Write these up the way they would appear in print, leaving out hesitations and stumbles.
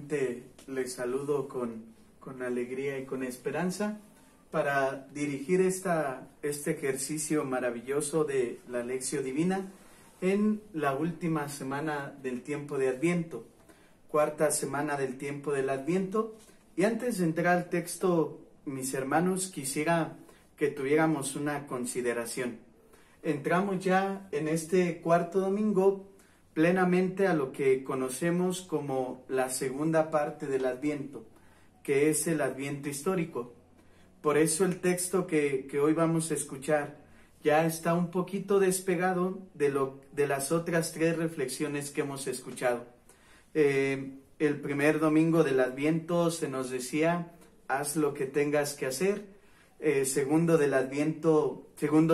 nuevamente les saludo con alegría y con esperanza para dirigir este ejercicio maravilloso de la Lección Divina en la última semana del tiempo de Adviento, cuarta semana del tiempo del Adviento. Y antes de entrar al texto, mis hermanos, quisiera que tuviéramos una consideración. Entramos ya en este cuarto domingo plenamente a lo que conocemos como la segunda parte del Adviento, que es el Adviento histórico. Por eso el texto que hoy vamos a escuchar ya está un poquito despegado de las otras tres reflexiones que hemos escuchado. El primer domingo del Adviento se nos decía, haz lo que tengas que hacer. Segundo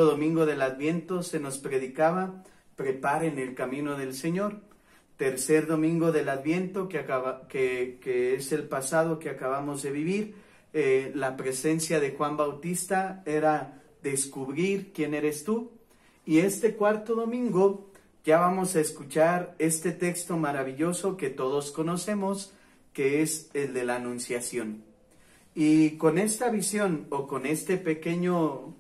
domingo del Adviento se nos predicaba, preparen el camino del Señor. Tercer domingo del Adviento, que es el pasado que acabamos de vivir, la presencia de Juan Bautista era descubrir quién eres tú. Y este cuarto domingo ya vamos a escuchar este texto maravilloso que todos conocemos, que es el de la Anunciación. Y con esta visión o con este pequeño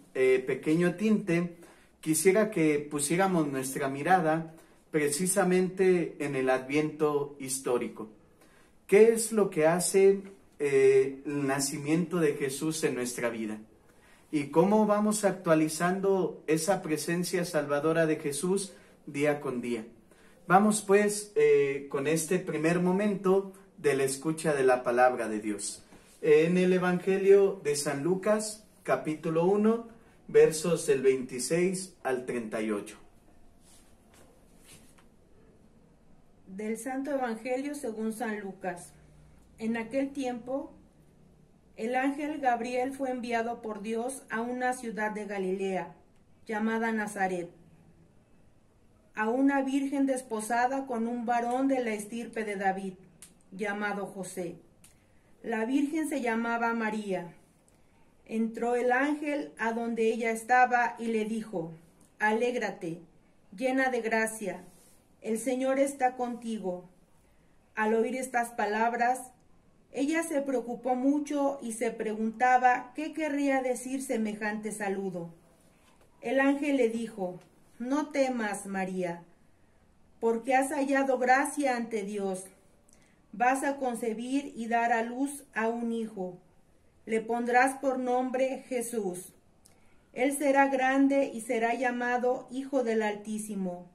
tinte, quisiera que pusiéramos nuestra mirada precisamente en el Adviento histórico. ¿Qué es lo que hace el nacimiento de Jesús en nuestra vida? ¿Y cómo vamos actualizando esa presencia salvadora de Jesús día con día? Vamos pues con este primer momento de la escucha de la palabra de Dios. En el Evangelio de San Lucas, capítulo 1, versos del 26 al 38. Del Santo Evangelio según San Lucas. En aquel tiempo, el ángel Gabriel fue enviado por Dios a una ciudad de Galilea, llamada Nazaret, a una virgen desposada con un varón de la estirpe de David, llamado José. La virgen se llamaba María. Entró el ángel a donde ella estaba y le dijo, alégrate, llena de gracia, el Señor está contigo. Al oír estas palabras, ella se preocupó mucho y se preguntaba qué querría decir semejante saludo. El ángel le dijo, no temas, María, porque has hallado gracia ante Dios. Vas a concebir y dar a luz a un hijo. Le pondrás por nombre Jesús. Él será grande y será llamado Hijo del Altísimo.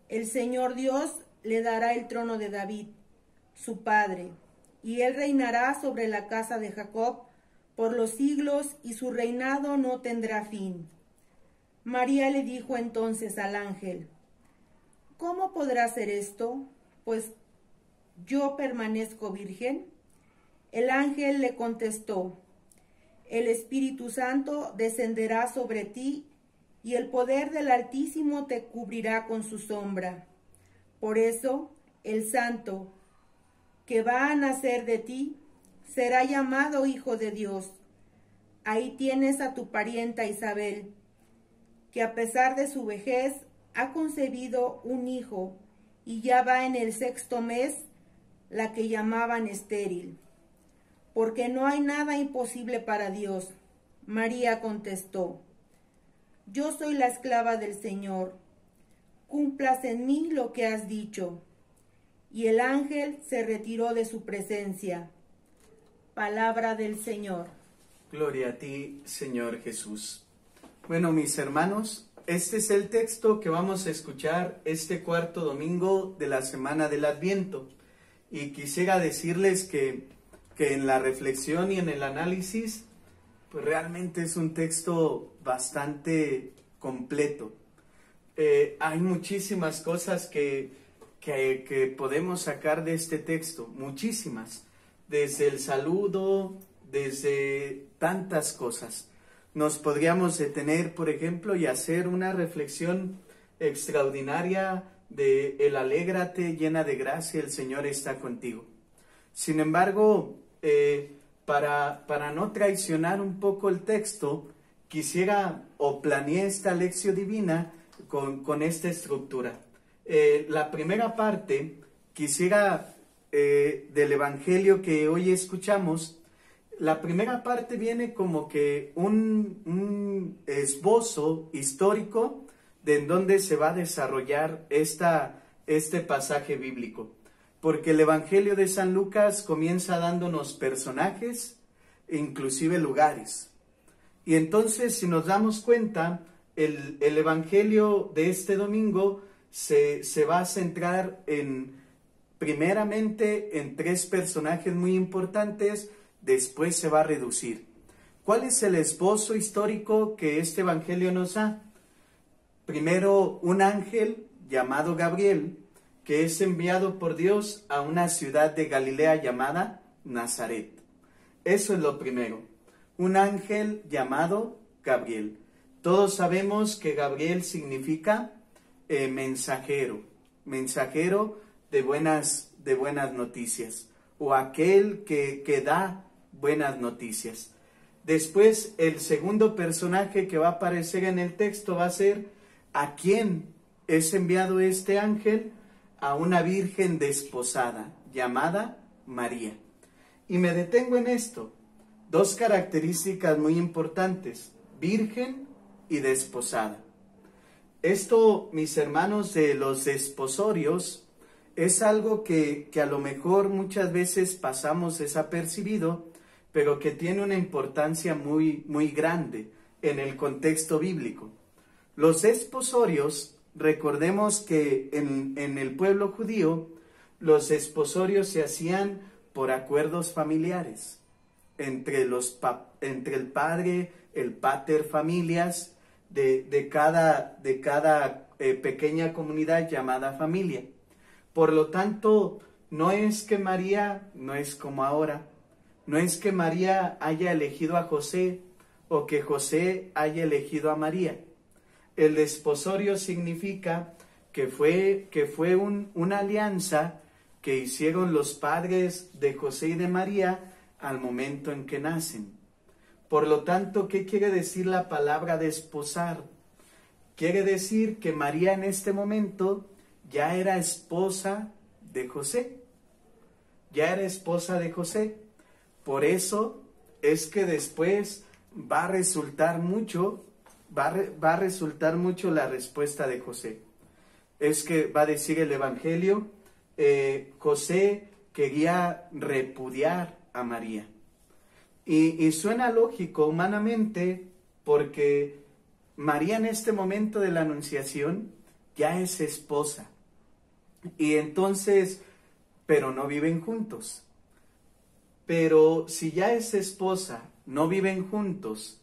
El Señor Dios le dará el trono de David, su padre, y él reinará sobre la casa de Jacob por los siglos, y su reinado no tendrá fin. María le dijo entonces al ángel, ¿cómo podrá ser esto? Pues yo permanezco virgen. El ángel le contestó, el Espíritu Santo descenderá sobre ti y el poder del Altísimo te cubrirá con su sombra. Por eso, el santo que va a nacer de ti será llamado Hijo de Dios. Ahí tienes a tu parienta Isabel, que a pesar de su vejez ha concebido un hijo y ya va en el 6º mes, la que llamaban estéril, porque no hay nada imposible para Dios. María contestó, yo soy la esclava del Señor, cúmplase en mí lo que has dicho. Y el ángel se retiró de su presencia. Palabra del Señor. Gloria a ti, Señor Jesús. Bueno, mis hermanos, este es el texto que vamos a escuchar este cuarto domingo de la semana del Adviento. Y quisiera decirles que en la reflexión y en el análisis, pues realmente es un texto bastante completo. Hay muchísimas cosas que podemos sacar de este texto, muchísimas, desde el saludo, desde tantas cosas. Nos podríamos detener, por ejemplo, y hacer una reflexión extraordinaria de el alégrate, llena de gracia, el Señor está contigo. Sin embargo, para no traicionar un poco el texto, quisiera o planeé esta lección divina con esta estructura. La primera parte quisiera del Evangelio que hoy escuchamos, la primera parte viene como que un esbozo histórico de en dónde se va a desarrollar este pasaje bíblico. Porque el Evangelio de San Lucas comienza dándonos personajes, inclusive lugares. Y entonces, si nos damos cuenta, el Evangelio de este domingo se va a centrar primeramente en 3 personajes muy importantes, después se va a reducir. ¿Cuál es el esbozo histórico que este Evangelio nos da? Primero, un ángel llamado Gabriel, que es enviado por Dios a una ciudad de Galilea llamada Nazaret. Eso es lo primero. Un ángel llamado Gabriel. Todos sabemos que Gabriel significa mensajero de buenas noticias, o aquel que da buenas noticias. Después, el segundo personaje que va a aparecer en el texto va a ser a quién es enviado este ángel, a una virgen desposada llamada María. Y me detengo en esto, 2 características muy importantes, virgen y desposada. Esto, mis hermanos, de los desposorios, es algo que a lo mejor muchas veces pasamos desapercibido, pero que tiene una importancia muy, muy grande en el contexto bíblico. Los desposorios, recordemos que en el pueblo judío, los desposorios se hacían por acuerdos familiares, entre el padre, el pater familias, de cada pequeña comunidad llamada familia. Por lo tanto, no es que María, no es como ahora, no es que María haya elegido a José o que José haya elegido a María. El desposorio significa que fue una alianza que hicieron los padres de José y de María al momento en que nacen. Por lo tanto, ¿qué quiere decir la palabra desposar? Quiere decir que María en este momento ya era esposa de José. Ya era esposa de José. Por eso es que después va a resultar mucho la respuesta de José. Es que va a decir el Evangelio, José quería repudiar a María. Y suena lógico humanamente, porque María en este momento de la anunciación ya es esposa. Y entonces, pero no viven juntos. Pero si ya es esposa, no viven juntos,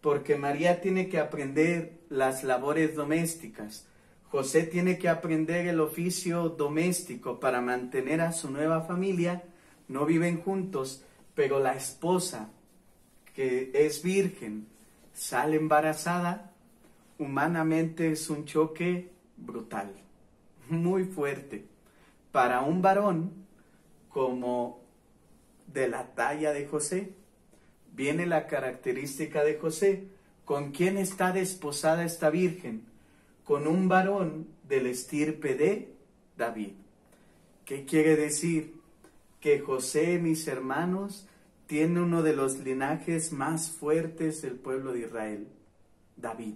porque María tiene que aprender las labores domésticas. José tiene que aprender el oficio doméstico para mantener a su nueva familia. No viven juntos, pero la esposa, que es virgen, sale embarazada. Humanamente es un choque brutal, muy fuerte. Para un varón como de la talla de José, viene la característica de José. ¿Con quién está desposada esta virgen? Con un varón del estirpe de David. ¿Qué quiere decir? Que José, mis hermanos, tiene uno de los linajes más fuertes del pueblo de Israel, David.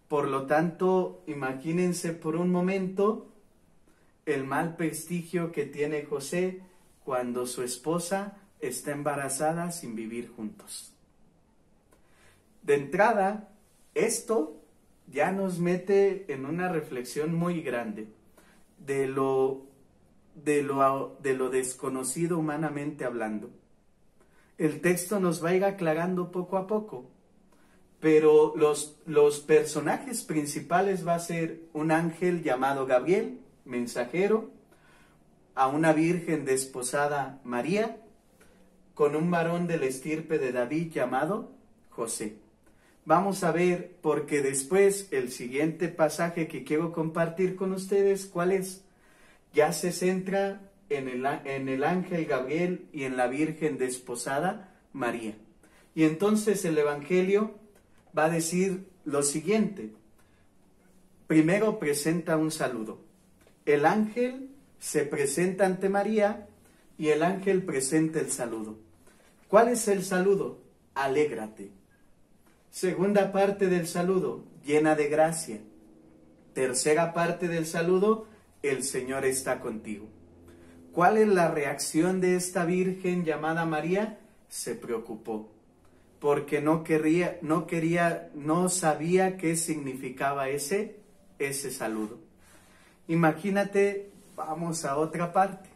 Por lo tanto, imagínense por un momento el mal prestigio que tiene José cuando su esposa está embarazada sin vivir juntos. De entrada, esto ya nos mete en una reflexión muy grande de lo desconocido humanamente hablando. El texto nos va a ir aclarando poco a poco, pero los personajes principales va a ser un ángel llamado Gabriel, mensajero, a una virgen desposada María, con un varón del estirpe de David llamado José. Vamos a ver, porque después el siguiente pasaje que quiero compartir con ustedes, ¿cuál es? Ya se centra en el ángel Gabriel y en la virgen desposada María. Y entonces el Evangelio va a decir lo siguiente. Primero presenta un saludo. El ángel se presenta ante María y el ángel presenta el saludo. ¿Cuál es el saludo? Alégrate. Segunda parte del saludo, llena de gracia. Tercera parte del saludo, el Señor está contigo. ¿Cuál es la reacción de esta virgen llamada María? Se preocupó, porque no sabía qué significaba ese saludo. Imagínate, vamos a otra parte.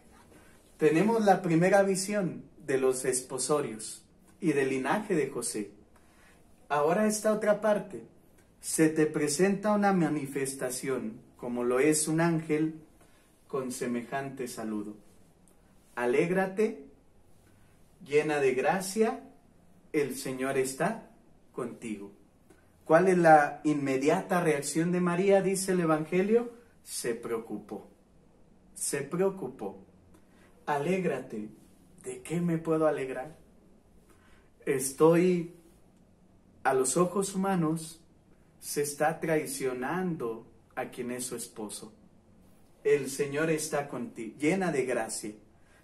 Tenemos la primera visión de los desposorios y del linaje de José. Ahora esta otra parte. Se te presenta una manifestación, como lo es un ángel, con semejante saludo. Alégrate, llena de gracia, el Señor está contigo. ¿Cuál es la inmediata reacción de María? Dice el Evangelio, se preocupó. Se preocupó. Alégrate. ¿De qué me puedo alegrar? Estoy, a los ojos humanos, se está traicionando a quien es su esposo. El Señor está contigo, llena de gracia.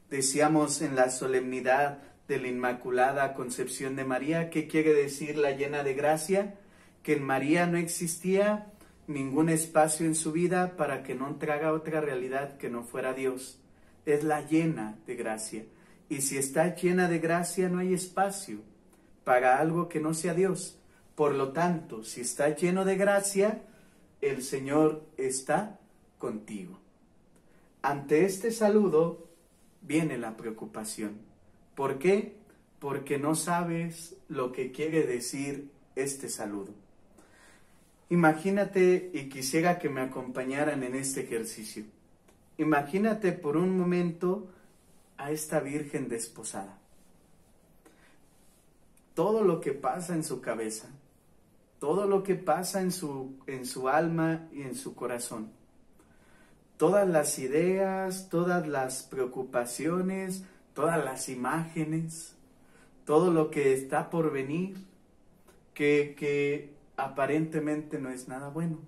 Decíamos en la solemnidad de la Inmaculada Concepción de María, ¿qué quiere decir la llena de gracia? Que en María no existía ningún espacio en su vida para que no entrara otra realidad que no fuera Dios. Es la llena de gracia. Y si está llena de gracia, no hay espacio para algo que no sea Dios. Por lo tanto, si está lleno de gracia, el Señor está contigo. Ante este saludo viene la preocupación. ¿Por qué? Porque no sabes lo que quiere decir este saludo. Imagínate, y quisiera que me acompañaran en este ejercicio. Imagínate por un momento a esta virgen desposada. Todo lo que pasa en su cabeza, todo lo que pasa en su alma y en su corazón, todas las ideas, todas las preocupaciones, todas las imágenes, todo lo que está por venir, que aparentemente no es nada bueno,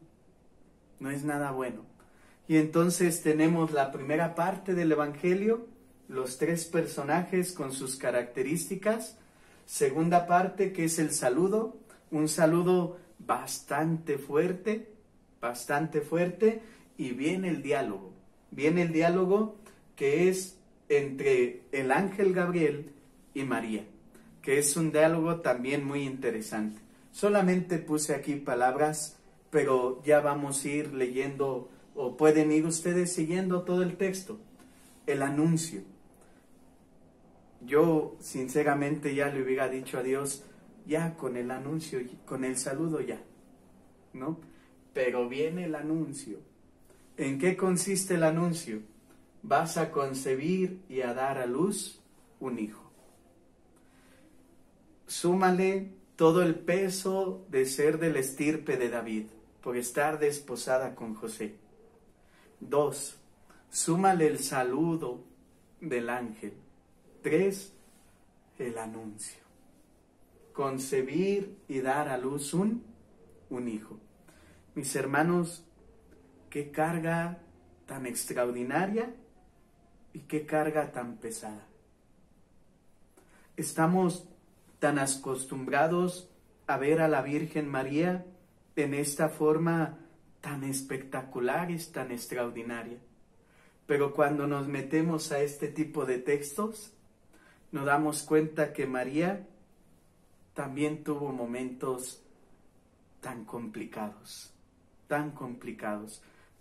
no es nada bueno. Y entonces tenemos la primera parte del Evangelio, los tres personajes con sus características. Segunda parte, que es el saludo, un saludo bastante fuerte, y viene el diálogo que es entre el ángel Gabriel y María, que es un diálogo también muy interesante. Solamente puse aquí palabras, pero ya vamos a ir leyendo, o pueden ir ustedes siguiendo todo el texto. El anuncio. Yo sinceramente ya le hubiera dicho a Dios, ya con el anuncio, con el saludo ya, ¿no? Pero viene el anuncio. ¿En qué consiste el anuncio? Vas a concebir y a dar a luz un hijo. Súmale todo el peso de ser del estirpe de David, por estar desposada con José. 2, súmale el saludo del ángel. 3, el anuncio. Concebir y dar a luz un hijo. Mis hermanos, qué carga tan extraordinaria y qué carga tan pesada. Estamos tan acostumbrados a ver a la Virgen María en esta forma tan espectacular y tan extraordinaria. Pero cuando nos metemos a este tipo de textos, nos damos cuenta que María también tuvo momentos tan complicados,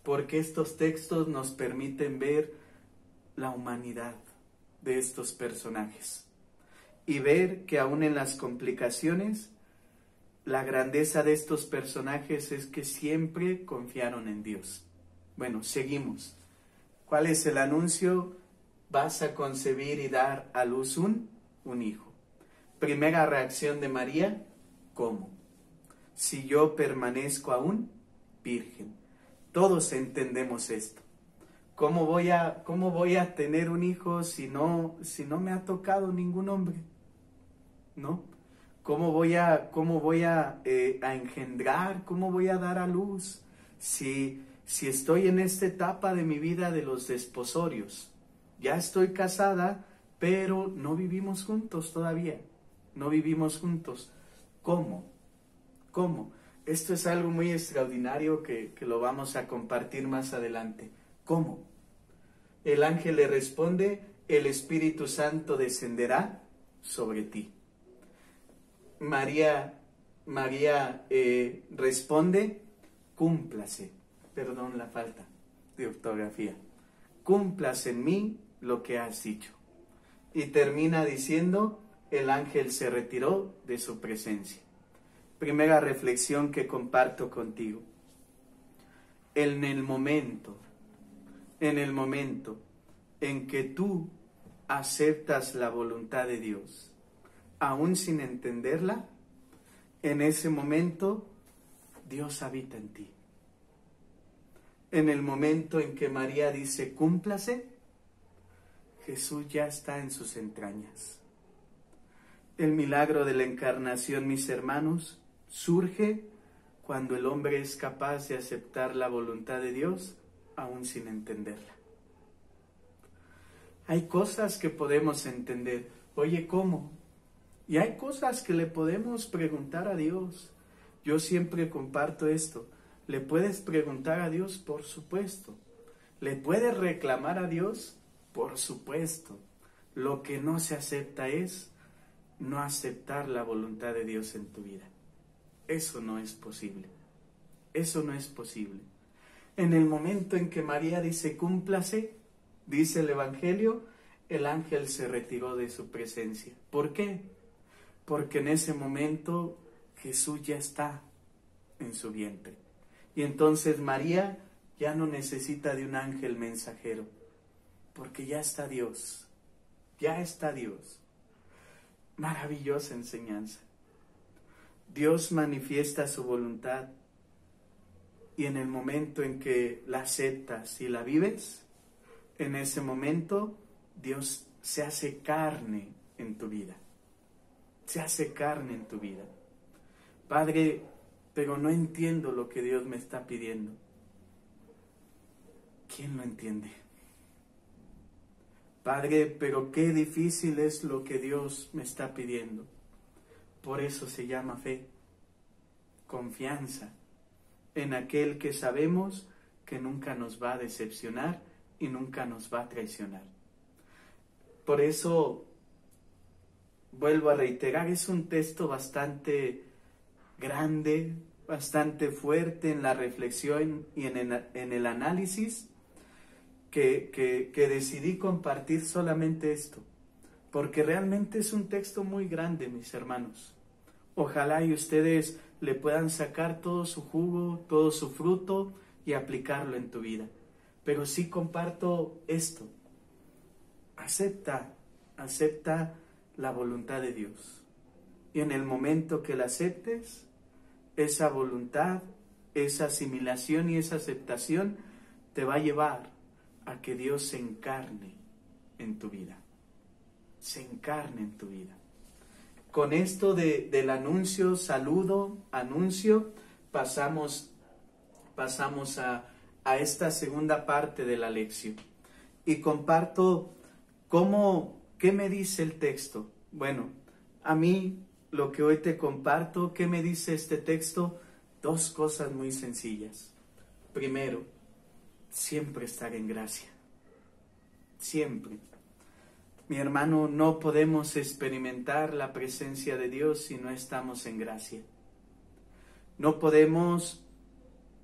porque estos textos nos permiten ver la humanidad de estos personajes y ver que aún en las complicaciones, la grandeza de estos personajes es que siempre confiaron en Dios. Bueno, seguimos. ¿Cuál es el anuncio? Vas a concebir y dar a luz un hijo. Primera reacción de María, ¿cómo? Si yo permanezco aún virgen. Todos entendemos esto. ¿Cómo voy a tener un hijo si no me ha tocado ningún hombre? ¿No? ¿Cómo voy a engendrar? ¿Cómo voy a dar a luz si si estoy en esta etapa de mi vida de los desposorios, ya estoy casada, pero no vivimos juntos todavía, no vivimos juntos. ¿Cómo? ¿Cómo? Esto es algo muy extraordinario que lo vamos a compartir más adelante. ¿Cómo? El ángel le responde, el Espíritu Santo descenderá sobre ti. María responde, cúmplase, perdón la falta de ortografía, cúmplase en mí lo que has dicho. Y termina diciendo, el ángel se retiró de su presencia. Primera reflexión que comparto contigo. En el momento en que tú aceptas la voluntad de Dios, aún sin entenderla, en ese momento Dios habita en ti. En el momento en que María dice, cúmplase, Jesús ya está en sus entrañas. El milagro de la encarnación, mis hermanos, surge cuando el hombre es capaz de aceptar la voluntad de Dios, aún sin entenderla. Hay cosas que podemos entender. Oye, ¿cómo? Y hay cosas que le podemos preguntar a Dios. Yo siempre comparto esto. ¿Le puedes preguntar a Dios? Por supuesto. ¿Le puedes reclamar a Dios? Por supuesto. Lo que no se acepta es no aceptar la voluntad de Dios en tu vida. Eso no es posible. Eso no es posible. En el momento en que María dice, cúmplase, dice el Evangelio, el ángel se retiró de su presencia. ¿Por qué? Porque en ese momento Jesús ya está en su vientre. Y entonces María ya no necesita de un ángel mensajero, porque ya está Dios. Ya está Dios. Maravillosa enseñanza. Dios manifiesta su voluntad y en el momento en que la aceptas y la vives, en ese momento Dios se hace carne en tu vida. Se hace carne en tu vida. Padre, pero no entiendo lo que Dios me está pidiendo. ¿Quién lo entiende? Padre, pero qué difícil es lo que Dios me está pidiendo. Por eso se llama fe, confianza en aquel que sabemos que nunca nos va a decepcionar y nunca nos va a traicionar. Por eso, vuelvo a reiterar, es un texto bastante grande, bastante fuerte en la reflexión y en el análisis, que decidí compartir solamente esto, porque realmente es un texto muy grande, mis hermanos. Ojalá y ustedes le puedan sacar todo su jugo, todo su fruto y aplicarlo en tu vida. Pero sí comparto esto. Acepta la voluntad de Dios. Y en el momento que la aceptes, esa voluntad, esa asimilación y esa aceptación te va a llevar a que Dios se encarne en tu vida. Se encarne en tu vida. Con esto del anuncio, anuncio, pasamos a esta segunda parte de la lección. Y comparto ¿qué me dice el texto? Bueno, a mí lo que hoy te comparto, ¿qué me dice este texto? Dos cosas muy sencillas. Primero, siempre estar en gracia. Siempre. Mi hermano, no podemos experimentar la presencia de Dios si no estamos en gracia. No podemos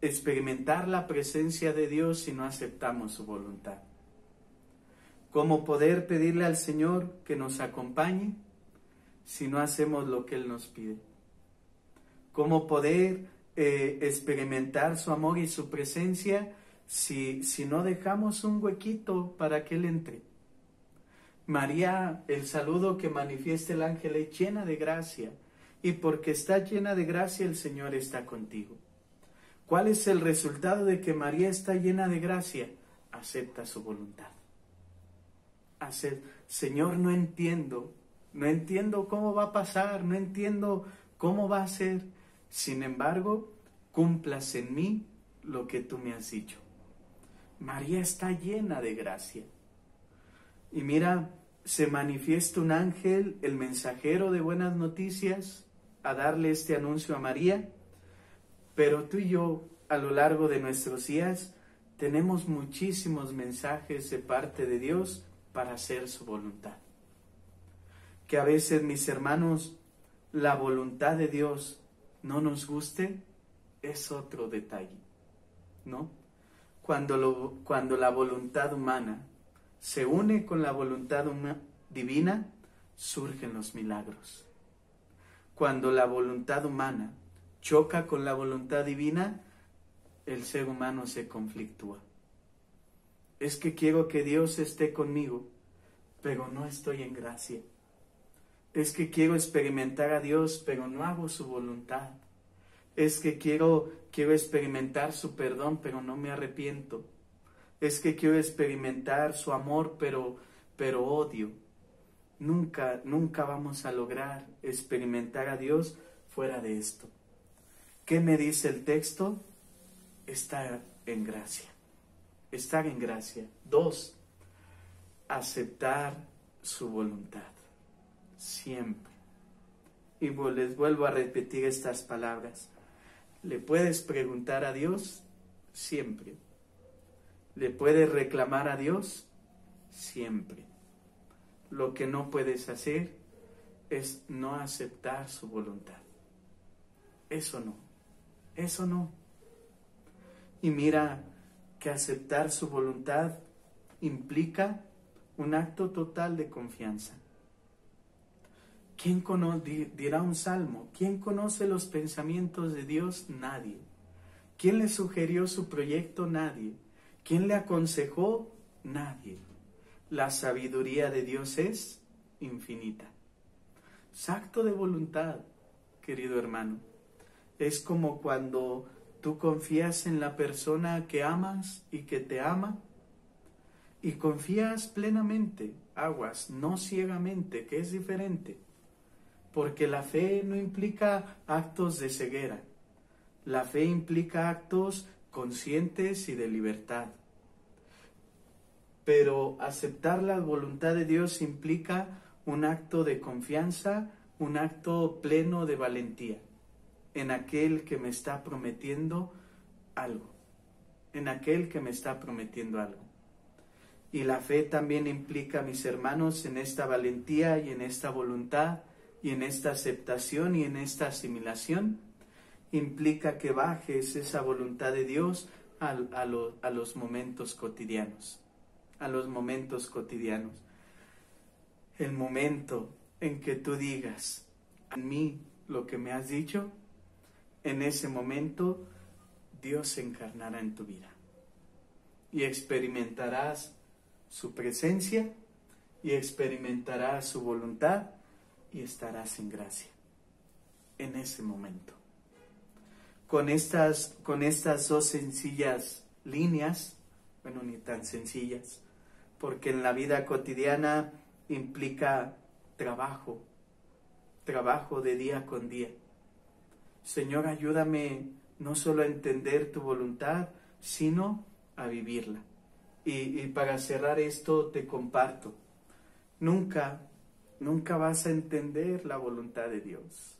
experimentar la presencia de Dios si no aceptamos su voluntad. ¿Cómo poder pedirle al Señor que nos acompañe si no hacemos lo que Él nos pide? ¿Cómo poder experimentar su amor y su presencia si no dejamos un huequito para que Él entre? María, el saludo que manifiesta el ángel es llena de gracia, y porque está llena de gracia el Señor está contigo. ¿Cuál es el resultado de que María está llena de gracia? Acepta su voluntad. Señor, no entiendo cómo va a pasar, no entiendo cómo va a ser. Sin embargo, cúmplase en mí lo que tú me has dicho. María está llena de gracia. Y mira, se manifiesta un ángel, el mensajero de buenas noticias, a darle este anuncio a María, pero tú y yo, a lo largo de nuestros días, tenemos muchísimos mensajes de parte de Dios para hacer su voluntad. Que a veces, mis hermanos, la voluntad de Dios no nos guste, es otro detalle, ¿no? Cuando la voluntad humana se une con la voluntad divina, surgen los milagros. Cuando la voluntad humana choca con la voluntad divina, el ser humano se conflictúa. Es que quiero que Dios esté conmigo, pero no estoy en gracia. Es que quiero experimentar a Dios, pero no hago su voluntad. Es que quiero experimentar su perdón, pero no me arrepiento. Es que quiero experimentar su amor, pero odio. Nunca vamos a lograr experimentar a Dios fuera de esto. ¿Qué me dice el texto? Estar en gracia. Estar en gracia. 2, aceptar su voluntad. Siempre. Y les vuelvo a repetir estas palabras. ¿Le puedes preguntar a Dios? Siempre. ¿Le puedes reclamar a Dios? Siempre. Lo que no puedes hacer es no aceptar su voluntad. Eso no. Eso no. Y mira que aceptar su voluntad implica un acto total de confianza. ¿Quién dirá un salmo? ¿Quién conoce los pensamientos de Dios? Nadie. ¿Quién le sugirió su proyecto? Nadie. ¿Quién le aconsejó? Nadie. La sabiduría de Dios es infinita. Es acto de voluntad, querido hermano. Es como cuando tú confías en la persona que amas y que te ama, y confías plenamente, aguas, no ciegamente, que es diferente. Porque la fe no implica actos de ceguera. La fe implica actos conscientes y de libertad. Pero aceptar la voluntad de Dios implica un acto de confianza, un acto pleno de valentía en aquel que me está prometiendo algo. En aquel que me está prometiendo algo. Y la fe también implica, mis hermanos, en esta valentía y en esta voluntad, y en esta aceptación y en esta asimilación, implica que bajes esa voluntad de Dios a los momentos cotidianos. A los momentos cotidianos. El momento en que tú digas a mí lo que me has dicho, en ese momento Dios se encarnará en tu vida. Y experimentarás su presencia y experimentarás su voluntad y estarás en gracia en ese momento. Con estas 2 sencillas líneas, bueno, ni tan sencillas, porque en la vida cotidiana implica trabajo de día con día. Señor, ayúdame no solo a entender tu voluntad, sino a vivirla. Y para cerrar esto te comparto, nunca vas a entender la voluntad de Dios.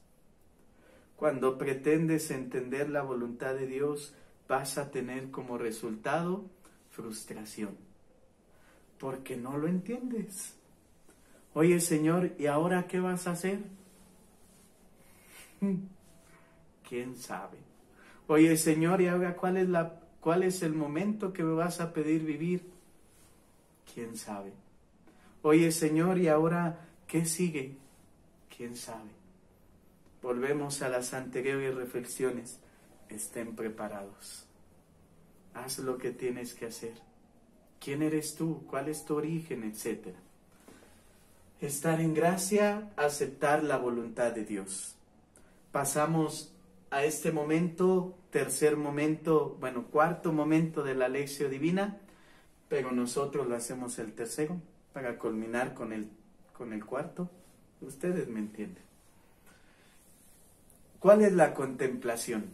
Cuando pretendes entender la voluntad de Dios, vas a tener como resultado frustración, porque no lo entiendes. Oye, Señor, ¿y ahora qué vas a hacer? ¿Quién sabe? Oye, Señor, ¿y ahora cuál es el momento que me vas a pedir vivir? ¿Quién sabe? Oye, Señor, ¿y ahora qué sigue? ¿Quién sabe? Volvemos a las anteriores reflexiones. Estén preparados. Haz lo que tienes que hacer. ¿Quién eres tú? ¿Cuál es tu origen? Etcétera. Estar en gracia, aceptar la voluntad de Dios. Pasamos a este momento, cuarto momento de la lección divina, pero nosotros lo hacemos el tercero para culminar con el cuarto. Ustedes me entienden. ¿Cuál es la contemplación?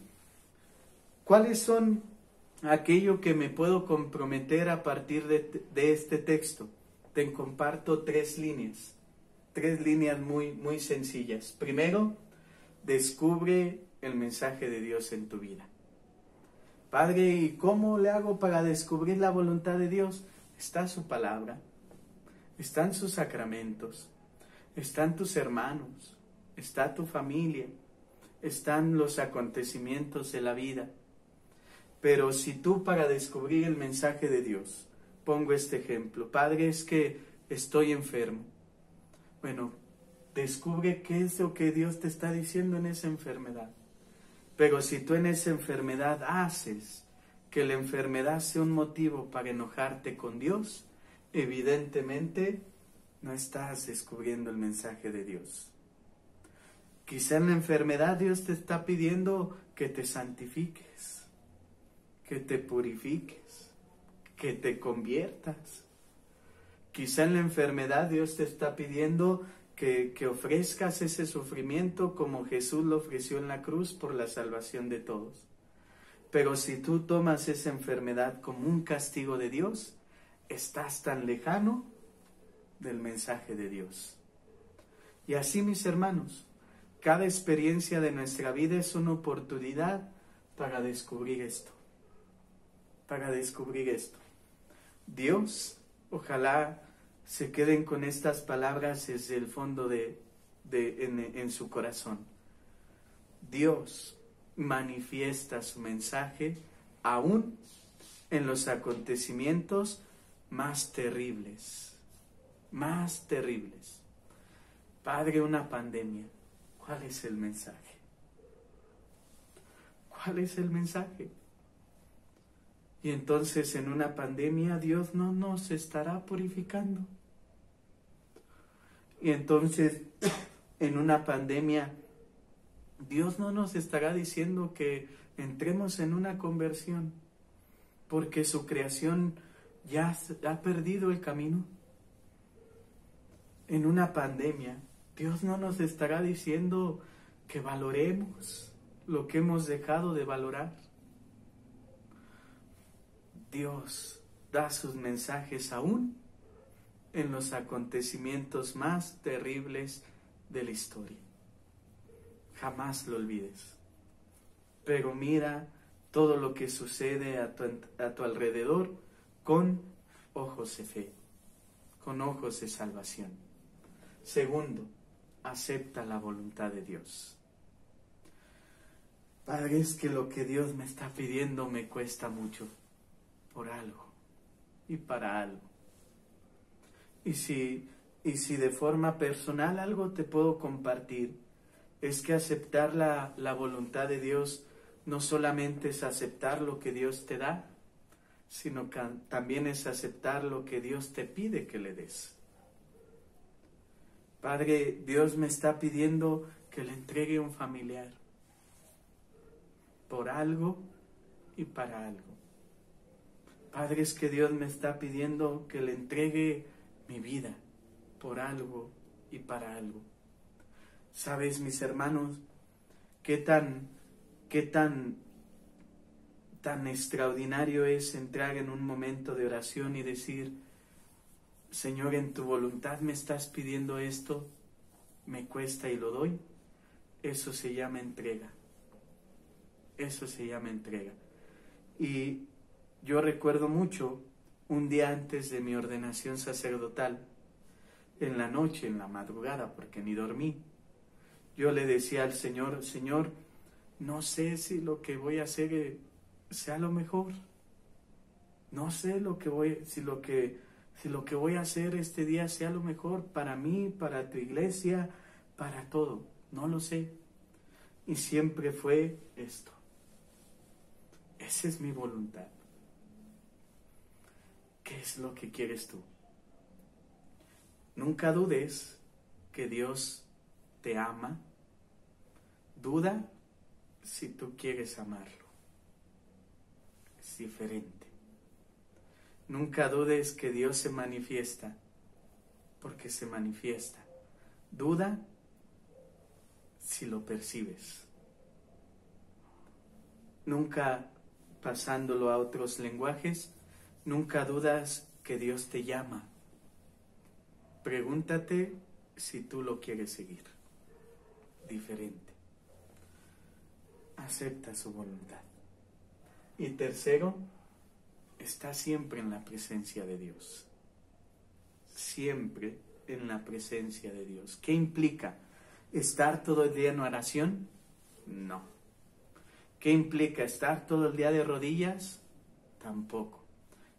¿Cuáles son aquello que me puedo comprometer a partir de este texto. Te comparto 3 líneas. 3 líneas muy, muy sencillas. Primero, descubre el mensaje de Dios en tu vida. Padre, ¿y cómo le hago para descubrir la voluntad de Dios? Está su palabra, están sus sacramentos, están tus hermanos, está tu familia, están los acontecimientos de la vida. Pero si tú, para descubrir el mensaje de Dios, pongo este ejemplo: Padre, es que estoy enfermo. Bueno, descubre qué es lo que Dios te está diciendo en esa enfermedad. Pero si tú en esa enfermedad haces que la enfermedad sea un motivo para enojarte con Dios, evidentemente no estás descubriendo el mensaje de Dios. Quizá en la enfermedad Dios te está pidiendo que te santifiques, que te purifiques, que te conviertas. Quizá en la enfermedad Dios te está pidiendo que ofrezcas ese sufrimiento como Jesús lo ofreció en la cruz por la salvación de todos. Pero si tú tomas esa enfermedad como un castigo de Dios, estás tan lejano del mensaje de Dios. Y así, mis hermanos, cada experiencia de nuestra vida es una oportunidad para descubrir esto. Para descubrir esto. Dios, ojalá se queden con estas palabras desde el fondo en su corazón. Dios manifiesta su mensaje aún en los acontecimientos más terribles. Más terribles. Padre, una pandemia. ¿Cuál es el mensaje? ¿Cuál es el mensaje? Y entonces en una pandemia Dios no nos estará purificando. Y entonces en una pandemia Dios no nos estará diciendo que entremos en una conversión, porque su creación ya ha perdido el camino. En una pandemia Dios no nos estará diciendo que valoremos lo que hemos dejado de valorar. Dios da sus mensajes aún en los acontecimientos más terribles de la historia. Jamás lo olvides. Pero mira todo lo que sucede a tu alrededor con ojos de fe, con ojos de salvación. Segundo, acepta la voluntad de Dios. Padre, es que lo que Dios me está pidiendo me cuesta mucho, por algo y para algo. Y si de forma personal algo te puedo compartir, es que aceptar la voluntad de Dios no solamente es aceptar lo que Dios te da, sino que también es aceptar lo que Dios te pide que le des. Padre, Dios me está pidiendo que le entregue un familiar, por algo y para algo. Padre, es que Dios me está pidiendo que le entregue mi vida, por algo y para algo. ¿Sabes, mis hermanos, qué tan extraordinario es entrar en un momento de oración y decir: Señor, en tu voluntad me estás pidiendo esto, me cuesta y lo doy? Eso se llama entrega. Eso se llama entrega. Y yo recuerdo mucho un día antes de mi ordenación sacerdotal, en la noche, en la madrugada, porque ni dormí, yo le decía al Señor: Señor, no sé si lo que voy a hacer sea lo mejor. No sé si lo que voy a hacer este día sea lo mejor para mí, para tu iglesia, para todo. No lo sé. Y siempre fue esto. Esa es mi voluntad. ¿Qué es lo que quieres tú? Nunca dudes que Dios te ama. Duda si tú quieres amarlo. Es diferente. Nunca dudes que Dios se manifiesta, porque se manifiesta. Duda si lo percibes. Nunca pasándolo a otros lenguajes, nunca dudas que Dios te llama. Pregúntate si tú lo quieres seguir. Diferente. Acepta su voluntad. Y tercero, está siempre en la presencia de Dios. Siempre en la presencia de Dios. ¿Qué implica? ¿Estar todo el día en oración? No. ¿Qué implica? ¿Estar todo el día de rodillas? Tampoco.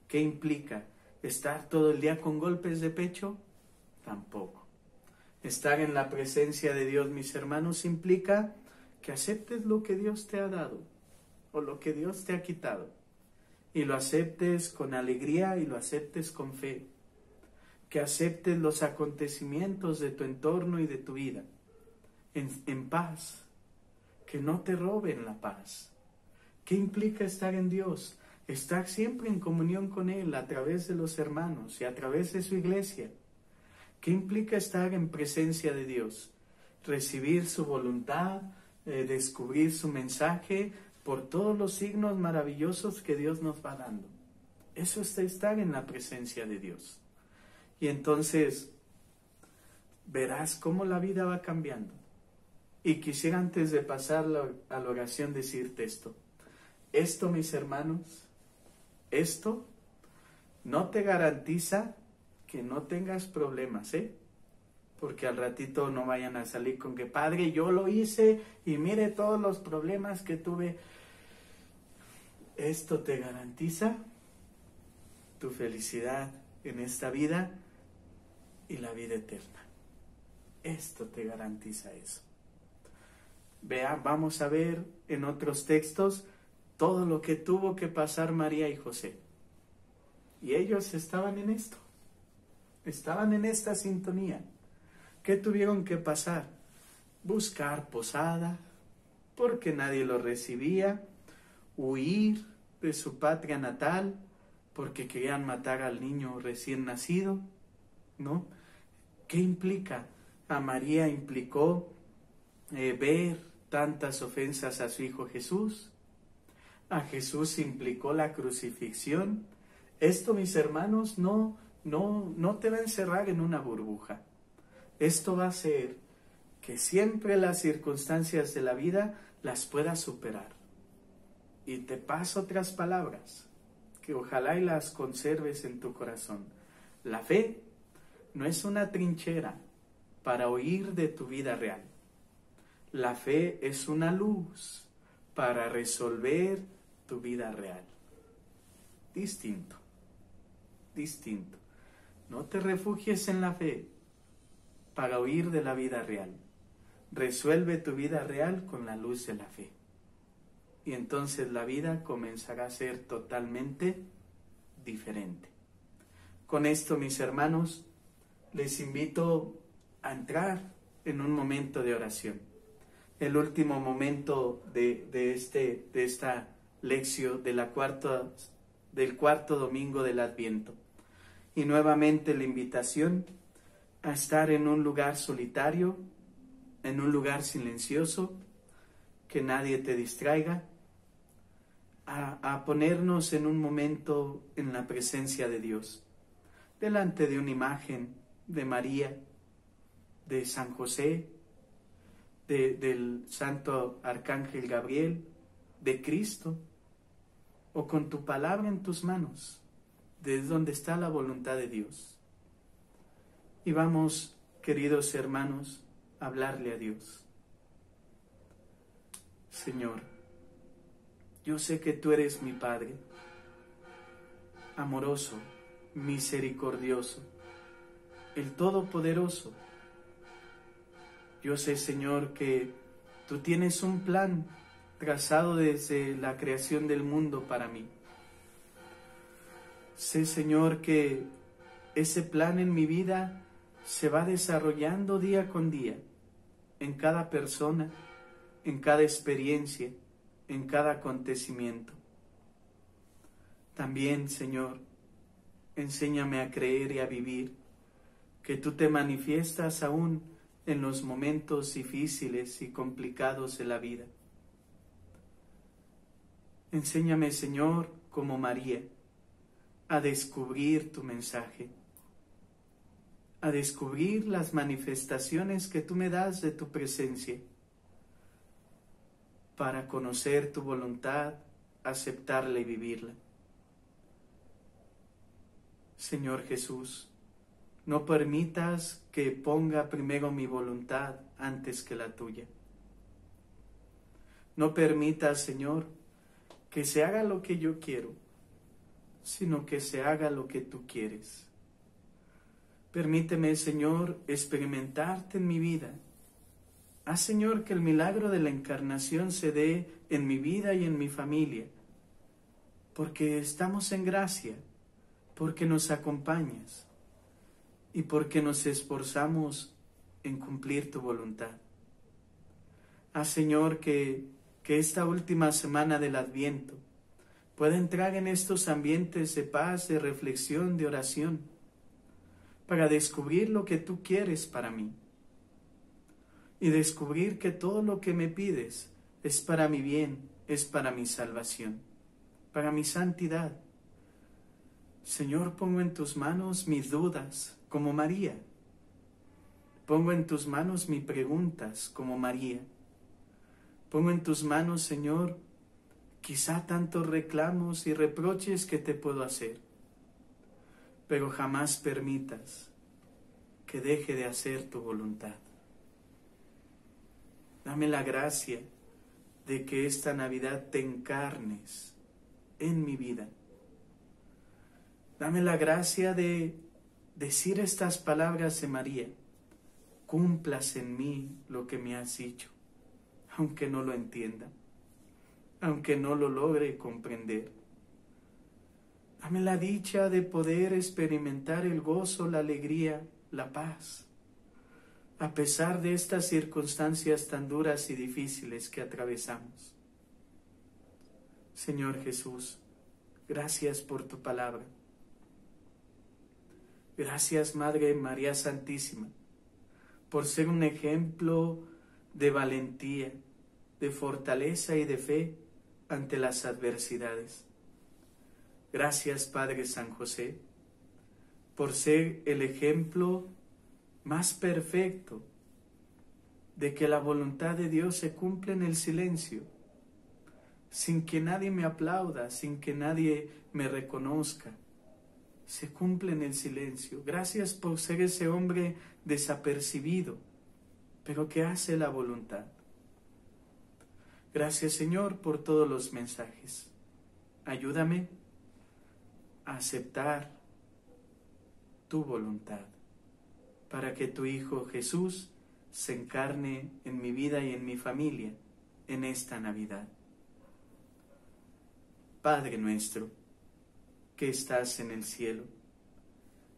¿Qué implica? ¿Estar todo el día con golpes de pecho? Tampoco. Estar en la presencia de Dios, mis hermanos, implica que aceptes lo que Dios te ha dado o lo que Dios te ha quitado y lo aceptes con alegría y lo aceptes con fe. Que aceptes los acontecimientos de tu entorno y de tu vida en paz. Que no te roben la paz. ¿Qué implica estar en Dios? Estar siempre en comunión con Él a través de los hermanos y a través de su iglesia. ¿Qué implica estar en presencia de Dios? Recibir su voluntad, descubrir su mensaje por todos los signos maravillosos que Dios nos va dando. Eso es estar en la presencia de Dios. Y entonces verás cómo la vida va cambiando. Y quisiera antes de pasar a la oración decirte esto. Esto, mis hermanos, esto no te garantiza que no tengas problemas, porque al ratito no vayan a salir con que, padre, yo lo hice y mire todos los problemas que tuve. Esto te garantiza tu felicidad en esta vida y la vida eterna. Esto te garantiza eso. Vamos a ver en otros textos todo lo que tuvo que pasar María y José. Y ellos estaban en esto. Estaban en esta sintonía. ¿Qué tuvieron que pasar? Buscar posada, porque nadie lo recibía. Huir de su patria natal, porque querían matar al niño recién nacido, ¿no? ¿Qué implica? A María implicó ver tantas ofensas a su Hijo Jesús. A Jesús implicó la crucifixión. Esto, mis hermanos, no te va a encerrar en una burbuja. Esto va a hacer que siempre las circunstancias de la vida las puedas superar. Y te paso otras palabras que ojalá y las conserves en tu corazón. La fe no es una trinchera para huir de tu vida real. La fe es una luz para resolver tu vida real. Distinto. No te refugies en la fe para huir de la vida real. Resuelve tu vida real con la luz de la fe. Y entonces la vida comenzará a ser totalmente diferente. Con esto, mis hermanos, les invito a entrar en un momento de oración. El último momento de esta lección del cuarto domingo del Adviento. Y nuevamente la invitación a estar en un lugar solitario, en un lugar silencioso, que nadie te distraiga, a ponernos en un momento en la presencia de Dios, delante de una imagen de María, de San José, del Santo Arcángel Gabriel, de Cristo, o con tu palabra en tus manos, desde donde está la voluntad de Dios. Y vamos, queridos hermanos, a hablarle a Dios. Señor, yo sé que tú eres mi Padre, amoroso, misericordioso, el Todopoderoso. Yo sé, Señor, que tú tienes un plan trazado desde la creación del mundo para mí. Sé, Señor, que ese plan en mi vida se va desarrollando día con día, en cada persona, en cada experiencia, en cada acontecimiento. También, Señor, enséñame a creer y a vivir, que tú te manifiestas aún en los momentos difíciles y complicados de la vida. Enséñame, Señor, como María, a descubrir tu mensaje, a descubrir las manifestaciones que tú me das de tu presencia, para conocer tu voluntad, aceptarla y vivirla. Señor Jesús, no permitas que ponga primero mi voluntad antes que la tuya. No permitas, Señor, que se haga lo que yo quiero, sino que se haga lo que tú quieres. Permíteme, Señor, experimentarte en mi vida. Haz, Señor, que el milagro de la encarnación se dé en mi vida y en mi familia, porque estamos en gracia, porque nos acompañas y porque nos esforzamos en cumplir tu voluntad. Haz, Señor, que esta última semana del Adviento pueda entrar en estos ambientes de paz, de reflexión, de oración, para descubrir lo que tú quieres para mí y descubrir que todo lo que me pides es para mi bien, es para mi salvación, para mi santidad. Señor, pongo en tus manos mis dudas, como María. Pongo en tus manos mis preguntas, como María. Pongo en tus manos, Señor, quizá tantos reclamos y reproches que te puedo hacer, pero jamás permitas que deje de hacer tu voluntad. Dame la gracia de que esta Navidad te encarnes en mi vida. Dame la gracia de decir estas palabras de María: cumplas en mí lo que me has dicho, aunque no lo entienda, aunque no lo logre comprender. Dame la dicha de poder experimentar el gozo, la alegría, la paz, a pesar de estas circunstancias tan duras y difíciles que atravesamos. Señor Jesús, gracias por tu palabra. Gracias, Madre María Santísima, por ser un ejemplo de valentía, de fortaleza y de fe ante las adversidades. Gracias, Padre San José, por ser el ejemplo más perfecto de que la voluntad de Dios se cumple en el silencio, sin que nadie me aplauda, sin que nadie me reconozca. Se cumple en el silencio. Gracias por ser ese hombre desapercibido, pero que hace la voluntad. Gracias, Señor, por todos los mensajes. Ayúdame a aceptar tu voluntad, para que tu Hijo Jesús se encarne en mi vida y en mi familia en esta Navidad. Padre nuestro, que estás en el cielo,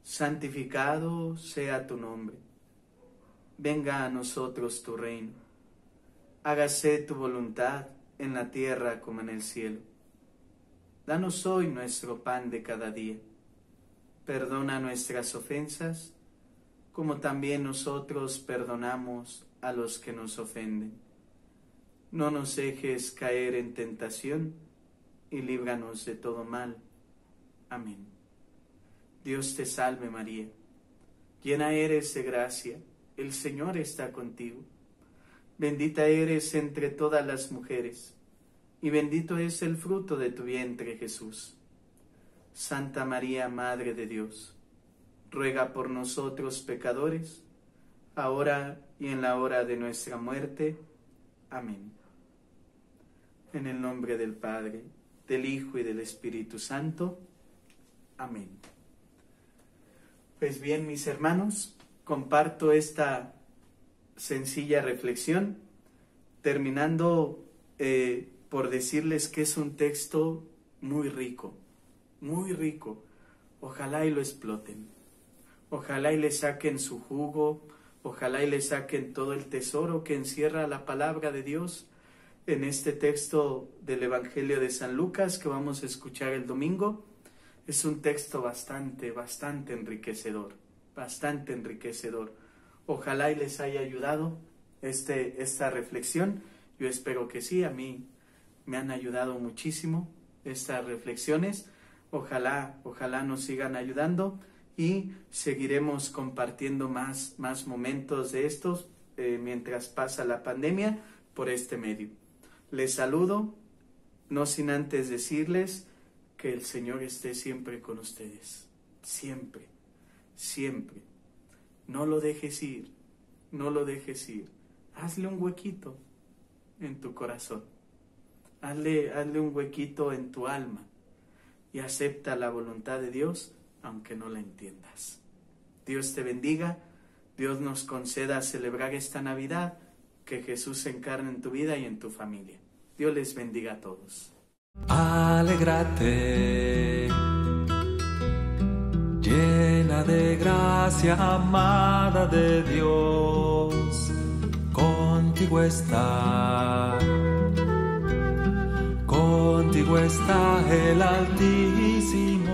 santificado sea tu nombre. Venga a nosotros tu reino. Hágase tu voluntad en la tierra como en el cielo. Danos hoy nuestro pan de cada día. Perdona nuestras ofensas, como también nosotros perdonamos a los que nos ofenden. No nos dejes caer en tentación y líbranos de todo mal. Amén. Dios te salve María, llena eres de gracia, el Señor está contigo. Bendita eres entre todas las mujeres, y bendito es el fruto de tu vientre, Jesús. Santa María, Madre de Dios, ruega por nosotros pecadores, ahora y en la hora de nuestra muerte. Amén. En el nombre del Padre, del Hijo y del Espíritu Santo. Amén. Pues bien, mis hermanos, comparto esta sencilla reflexión, terminando por decirles que es un texto muy rico, muy rico. Ojalá y lo exploten, ojalá y le saquen su jugo, ojalá y le saquen todo el tesoro que encierra la palabra de Dios en este texto del Evangelio de San Lucas que vamos a escuchar el domingo. Es un texto bastante enriquecedor, bastante enriquecedor. Ojalá y les haya ayudado esta reflexión. Yo espero que sí, a mí me han ayudado muchísimo estas reflexiones. Ojalá nos sigan ayudando y seguiremos compartiendo más momentos de estos mientras pasa la pandemia por este medio. Les saludo, no sin antes decirles que el Señor esté siempre con ustedes. Siempre, siempre. No lo dejes ir, no lo dejes ir. Hazle un huequito en tu corazón. Hazle un huequito en tu alma y acepta la voluntad de Dios, aunque no la entiendas. Dios te bendiga, Dios nos conceda celebrar esta Navidad, que Jesús se encarne en tu vida y en tu familia. Dios les bendiga a todos. Alégrate, llena de gracia, amada de Dios, contigo está el Altísimo.